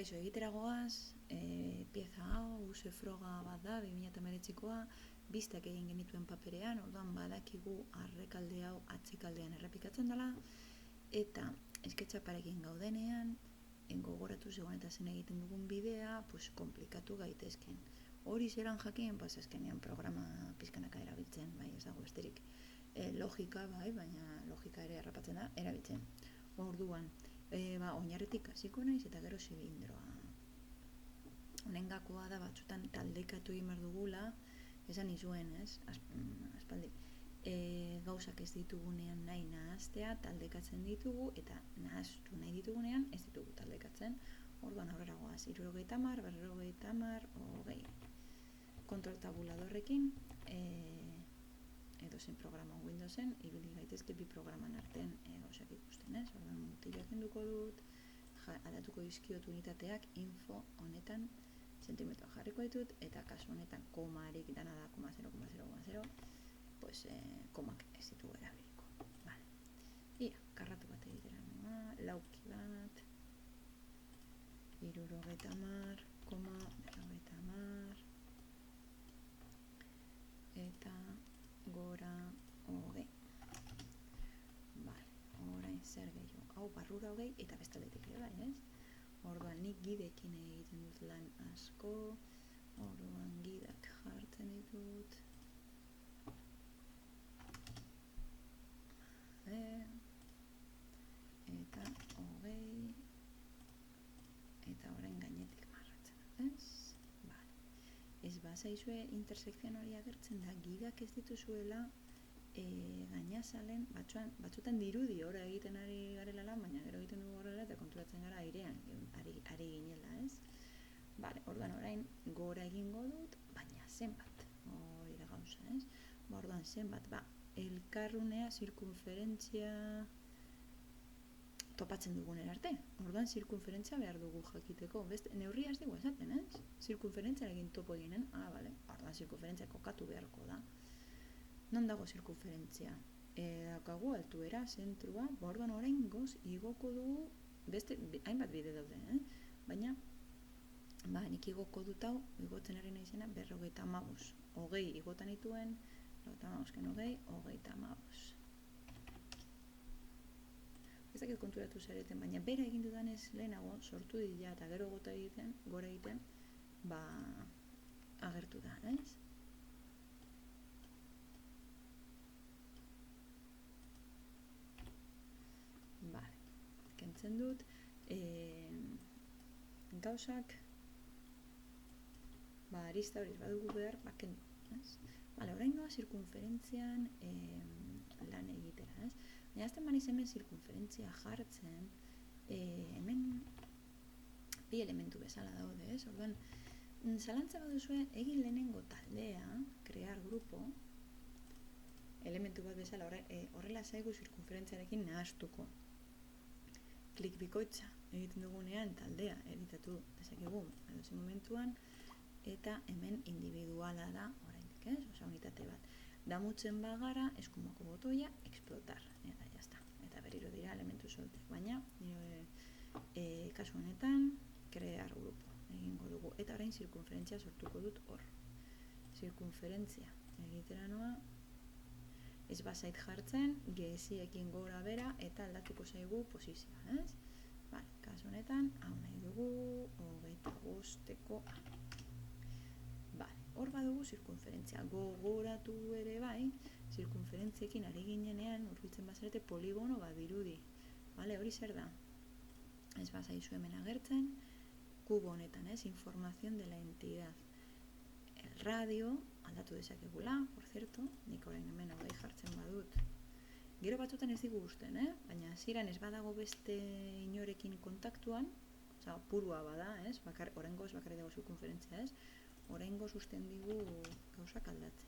Kaixo, egiteragoaz, pieza hau, use froga bat da, 2008koa, biztak egin genituen paperean, orduan badakigu arrekalde hau atzekaldean errepikatzen dela, eta esketxaparekin gaudenean, gogoratu zegoen eta zen egiten dugun bidea, pues, komplikatu gaitezken. Hori zelan jakin, pues, azkenean programa pizkanaka erabiltzen, bai, ez dago besterik. Logika, bai, baina logika ere harrapatzen da, erabiltzen. Orduan, oinarritik hasiko naiz eta gero zilindroa. Honengakoa da batzutan taldekatu egin behar dugula, esan izuen, ez? Aspaldi. Gauzak ez ditugunean nahi nahaztea, taldekatzen ditugu, eta nahaztu nahi ditugunean ez ditugu taldekatzen. Orduan aurrera goaz, 70, 40, 20. Kontrol tabuladorrekin, edo zen programa Windowsen, ibili gaitezke bi programan artean gauzak ikusten, ez? Orduan mutilak kenduko dut, aldatuko dizkiot unitateak, info honetan zentimetroa jarriko ditut, eta kasu honetan komarik dana da 0,0,0, pues komak ez ditugu erabiliko. Vale. Ia, karratu bat egitera noa, lauki bat, 70, 40, eta gora 20. Vale, orain zer gehiago. Hau barrura 20 eta bestaldetik ere bai, ez? Orduan nik gidekin egiten dut lan asko, orduan gidak jartzen ditut. Eta 20, eta orain gainetik marratzen, ez? Vale. Ez bazaizue intersekzioan hori agertzen da, gidak ez dituzuela gainazalen, batzutan dirudi ora egiten ari garela, baina gero egiten dugu horrela eta konturatzen gara airean ari ginela, ez? Vale, orduan orain gora egingo dut, baina zenbat, hori da gauza, ez? Orduan zenbat, elkarrunea, zirkunferentzia topatzen dugunen arte. Orduan zirkunferentzia behar dugu jakiteko. Neurria ez dugu esaten, ez? Zirkunferentziarekin topo eginen, bale, orduan zirkunferentzia kokatu beharko da. Non dago zirkunferentzia? Daukagu altuera, zentrua, orduan orain goz igoko dugu, beste, hainbat bide daude, baina, nik igoko dut hau, igotzen ari naizena, 55. 20 igotan dituen, 20, 20. Ez dakit konturatu zareten, baina bera egin dudanez lehenago, sortu dira eta gero gora egiten, agertu da, ez? Vale, kentzen dut, gauzak, arista horiz badugu behar, kendu, ez? Vale, orain noa zirkunferentzian lan egitera, ez? Baina azten baniz hemen zirkunferentzia jartzen, hemen bi elementu bezala daude, ez? Orduan, zalantza baduzue, egin lehenengo taldea, crear grupo, elementu bat bezala, horrela zaigu zirkunferentziarekin nahaztuko. Klik bikoitza egiten dugunean taldea editatu dezakegu edozein momentuan, eta hemen individuala da oraindik, ez? Osa, unitate bat. Damutzen bagara, eskumako botoia, explotar, eta jazta. Eta berriro dira elementu soltek, baina kasu honetan, crear grupo egingo dugu. Eta orain zirkunferentzia sortuko dut hor. Zirkunferentzia egitera noa, ez bazait jartzen, geziekin gora bera, eta aldatuko zaigu posizioa, ez? Vale, kasu honetan, hau nahi dugu, 25-eko. Vale, hor badugu zirkunferentzia. Gogoratu ere bai, zirkunferentziekin ari ginenean, urbiltzen bazarete poligono bat dirudi. Vale, hori zer da? Ez bazaizu hemen agertzen, kubo honetan, ez? Información de la entidad. El radio, aldatu dezakegula, por cierto, nik orain hemen hau jartzen badut. Gero batzutan ez digu usten, baina hasieran ez badago beste inorekin kontaktuan, oza, purua bada, ez? Oraingoz bakarrik dago zirkunferentzia, ez? Oraingoz usten digu gauzak aldatzen.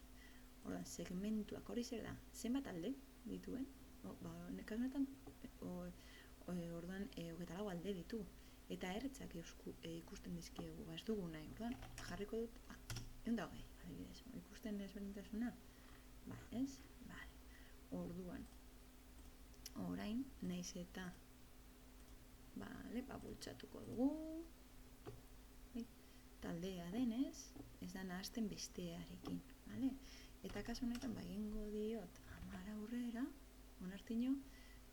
Orduan, segmentuak, hori zer da? Zenbat alde dituen? Kasu honetan, orduan, 24 alde ditu. Eta erretzak ikusten dizkiegu, ez dugu nahi, orduan, jarriko dut, 120, adibidez, ikusten ezberdintasuna? Ez? Vale. Orduan, orain, nahiz eta, bultzatuko dugu, taldea denez, ez da nahazten bestearekin, vale? Eta kasu honetan egingo diot 10 aurrera, onartino,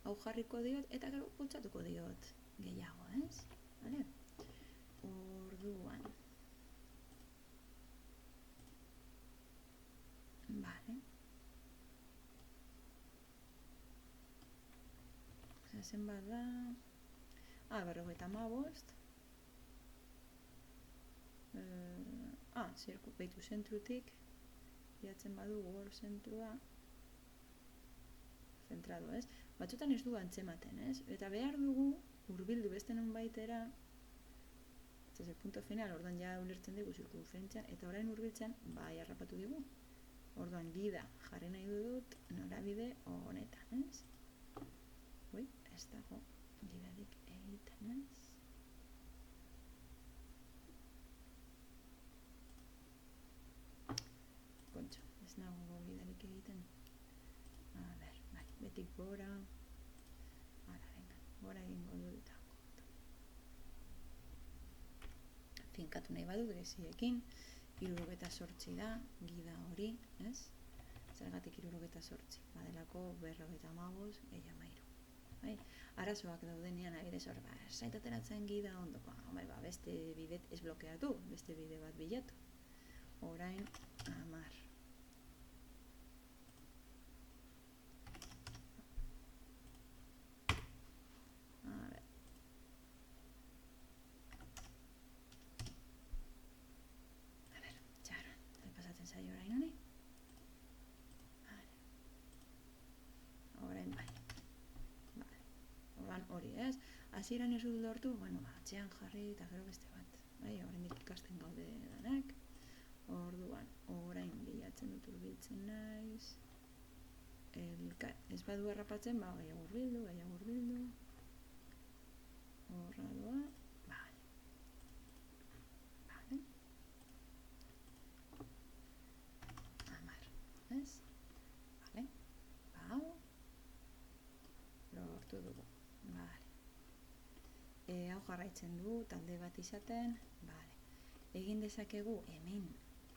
hau jarriko diot, eta gero bultzatuko diot gehiago, ez? Vale? Orduan. Vale. Zenbat da? 55. Beitu zentrutik, biatzen badu gor zentrua, zentrado, ez? Batzutan ez du antzematen, ez? Eta behar dugu, hurbildu beste nonbaitera, ez el punto final, orduan ja ulertzen dugu zirkunferentzia, eta orain hurbiltzen, bai harrapatu digu. Orduan gida jarri nahi dut, norabide honetan, ez? Ez dago gidarik egiten, ez? Kontxo, ez nago gidarik egiten. A ber, bai, betik gora. Ara, venga, gora egingo dut eta finkatu nahi badut geziekin. 78 da, gida hori, ez? Zergatik 78, badelako 45 gehi 13. Bai? Arazoak daudenean adibidez hor, zaitateratzen gida ondoko, beste bidet ez blokeatu, beste bide bat bilatu. Orain 10. A ber. Txarra, pasatzen zaio orain honi. Orain bai. Orduan hori, ez? Hasieran ez dut lortu, atxean jarri eta gero beste bat. Oraindik ikasten gaude danak. Orduan, orain bilatzen dut hurbiltzen naiz. Ez badu errapatzen, gehiago hurbildu. Horra doa, bale. Bale. 10, ez? Bale. Hau. Lortu dugu. Bale. Hau jarraitzen du, talde bat izaten. Bale. Egin dezakegu hemen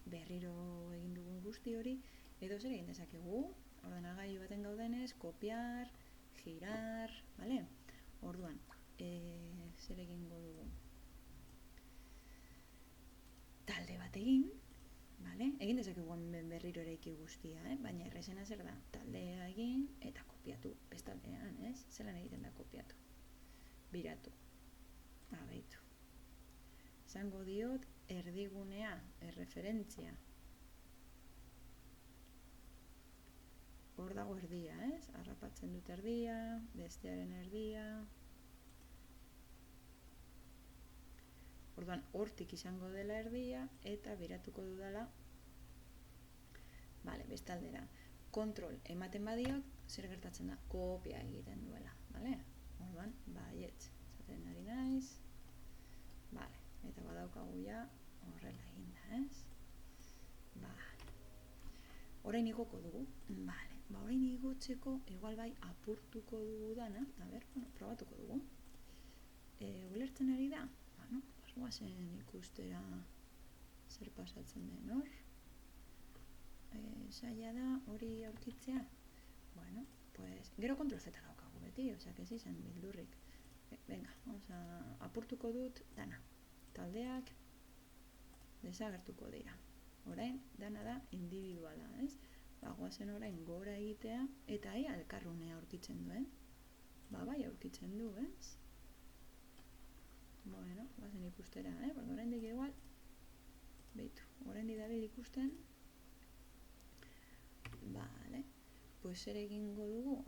berriro egin dugun guzti hori, edo zer egin dezakegu, ordenagailu baten gaudenez, kopiar, girar, bale? Orduan, zer egingo dugu? Talde bat egin, bale? Egin dezakegu berriro eraiki guztia, baina errezena zer da? Taldea egin eta kopiatu, bestaldean, ez? Zelan egiten da kopiatu? Biratu. Beitu. Zango diot, erdigunea, erreferentzia. Hor dago erdia, ez? Harrapatzen dut erdia, bestearen erdia. Orduan, hortik izango dela erdia, eta biratuko dudala, bestaldera. Kontrol ematen badiot, zer gertatzen da? Kopia egiten duela, bale? Orduan, baietz, zaten ari naiz. Bale. Eta badaukagu ja horrela eginda, ez? Bale. Orain igoko dugu. Bale. Orain igotzeko, igual bai apurtuko dugu dana. Probatuko dugu. Ulertzen ari da? Guazen ikustera zer pasatzen den hor. Zaila da hori aurkitzea. Gero kontrol Z daukagu beti, ez izan bildurrik. Venga, apurtuko dut dana. Taldeak desagertuko dira. Orain, dana da individuala, ez? Guazen orain gora egitea, eta elkarrunea aurkitzen duen. Bai aurkitzen du, ez? Guazen ikustera, porque orain dik igual, beitu, orain dabil ikusten. Bale, pues ere egingo dugu,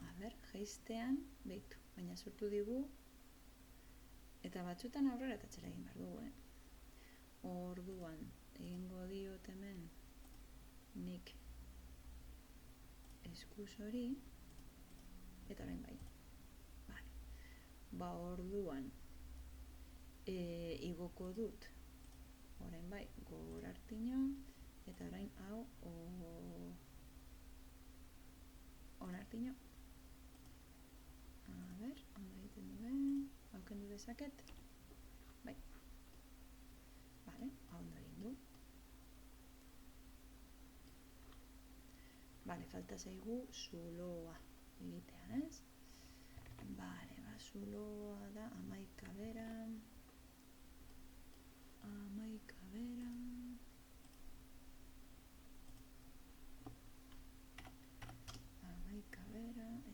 jeistean, beitu, baina sortu digu, eta batzutan aurrera eta txera egin behar dugu, Orduan, egingo diot hemen nik eskuz hori, eta orain bai. Orduan, igoko dut, orain bai, gorartino, eta orain hau onartino. Ondo egiten duen, hauken du dezaket. Bai. Ondo Vale, falta zaigu zuloa egitea, ez? Vale, zuloa da 11 bera. 11 bera.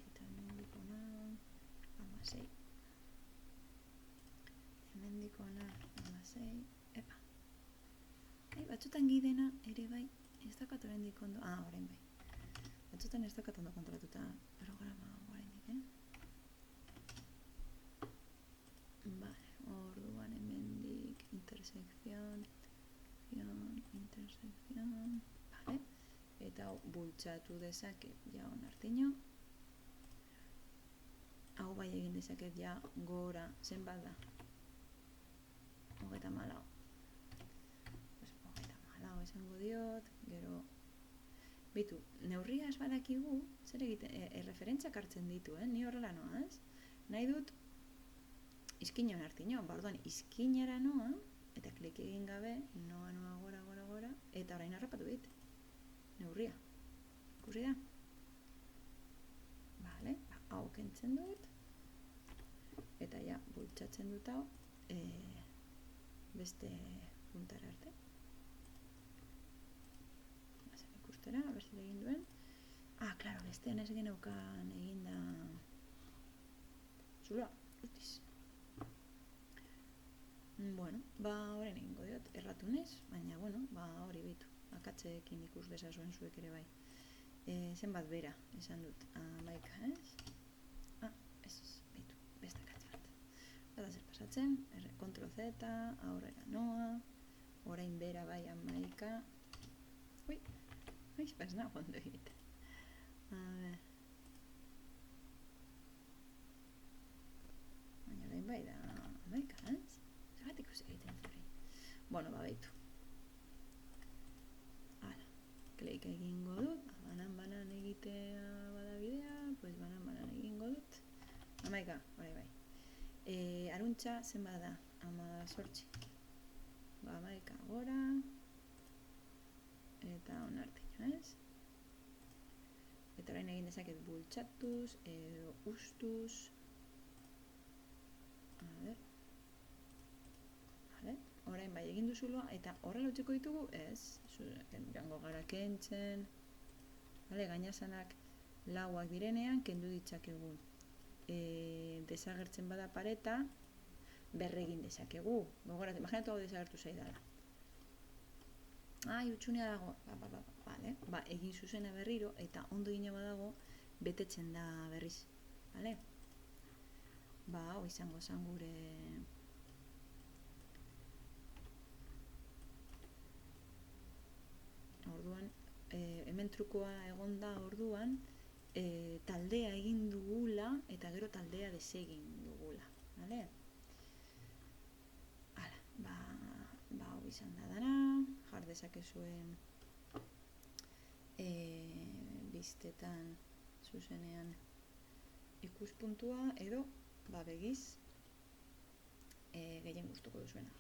Eta hemendikona 16. Hemendikona 16. Epa. Batzutan gidena ere bai, ez dakat oraindik ondo. Orain bai. Batzutan ez dakat ondo kontrolatuta programa oraindik, Vale, orduan hemendik intersekzion, vale, eta bultzatu dezaket ja onartino. Hau bai egin dezaket ja gora, zenbat da? 34. Pues 34 esango diot, gero bitu, neurria ez badakigu, zer egiten, referentzak hartzen ditu, ni horrela noaz, nahi dut izkin onartino, orduan izkinera noa, eta klik egin gabe, noa gora, eta orain harrapatu dit, neurria, ikusi da? Vale, hau kentzen dut, eta ja, bultzatzen dut hau, beste puntara arte. Bazen ikustera, berzer egin duen. Klaro, bestean ez geneukan egin da zuloa, guztiz. Bueno, orain egingo diot, erratunez, baina, hori bitu, akatzeekin ikus dezazuen zuek ere bai. Zenbat bera, esan dut, 11, ez? Ez, bitu, beste akatz bat. Bada zer pasatzen, Ctrl Z, aurrera noa, orain bera bai 11. Ui, ez nago ondo egiten. Baina orain bai da 11, ez? Zergatik ikusi egiten zuri. Baitu. Klik egingo dut, banan egitea bada bidea, pues banan egingo dut. 11, hori bai. Aruntza zenbat da? 18. 11 gora, eta onartino, ez? Eta orain egin dezaket bultzatuz, edo ustuz. Orain bai egin duzuloa, eta horrela utziko ditugu, ez? Joango gara kentzen. Gainazanak lauak direnean, kendu ditzakegu. Desagertzen bada pareta, berregin dezakegu. Gogorat, imaginatu hau desagertu zaidala. Utsunea dago. Egin zuzena berriro, eta ondo gine badago, betetzen da berriz. Hau izango zan gure... Orduan, hemen trukoa egon da orduan, taldea egin dugula, eta gero taldea desegin dugula. Hau izan da dana, jar dezakezuen biztetan zuzenean ikuspuntua, edo begiz gehien gustuko duzuena.